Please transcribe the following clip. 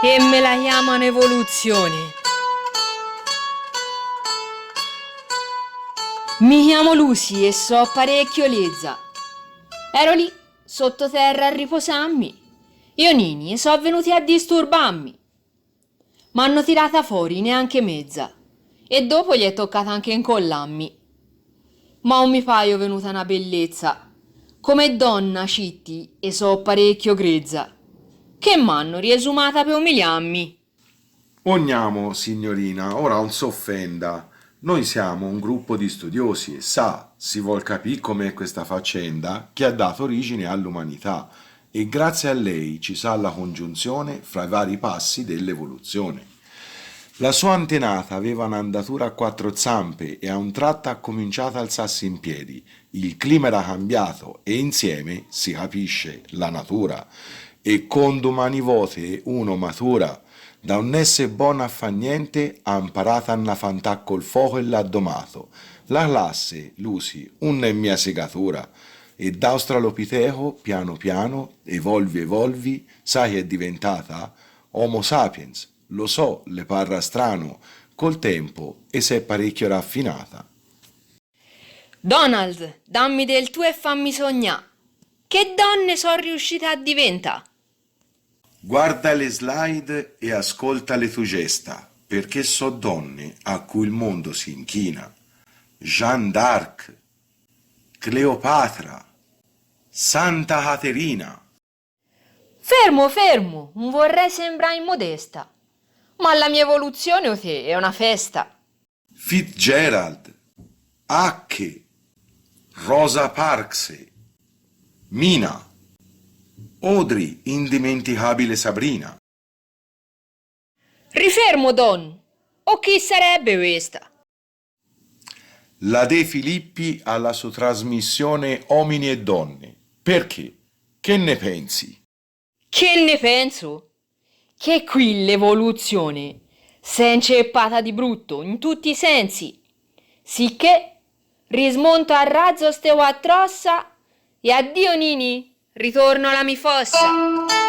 E me la chiamano evoluzione. Mi chiamo Lucy e so parecchio lezza. Ero lì, sottoterra a riposarmi. Io nini e so venuti a disturbarmi. M'hanno tirata fuori neanche mezza. E dopo gli è toccata anche incollarmi. Ma non mi paio venuta una bellezza. Come donna citti e so parecchio grezza. Che m'hanno riesumata per umiliarmi. Ognamo, signorina, ora non s'offenda. Noi siamo un gruppo di studiosi e si vuol capire com'è questa faccenda che ha dato origine all'umanità e grazie a lei ci sa la congiunzione fra i vari passi dell'evoluzione. La sua antenata aveva un'andatura a quattro zampe e a un tratto ha cominciato a alzarsi in piedi. Il clima era cambiato e insieme si capisce la natura. E con domani vote uno matura. Da un essere buono a fa niente ha imparato a annafantà col fuoco e l'ha domato. La classe, Lucy, un è mia segatura. E da Australopiteco, piano piano, evolvi, sai che è diventata Homo sapiens. Lo so, le parla strano, col tempo e s'è parecchio raffinata. Donald, dammi del tuo e fammi sognà. Che donne sono riuscita a diventare? Guarda le slide e ascolta le tue gesta, perché so donne a cui il mondo si inchina. Jeanne d'Arc, Cleopatra, Santa Caterina. Fermo, non vorrei sembrare immodesta. Ma la mia evoluzione o te è una festa. Fitzgerald, Acche, Rosa Parks, Mina, Audrey, indimenticabile Sabrina. Rifermo, Don. O chi sarebbe questa? La De Filippi alla sua trasmissione Uomini e Donne. Perché? Che ne pensi? Che ne penso? Che qui l'evoluzione s'è inceppata di brutto in tutti i sensi, sicché rismonto a razzo ste quattro ossa e addio nini, ritorno alla mi fossa.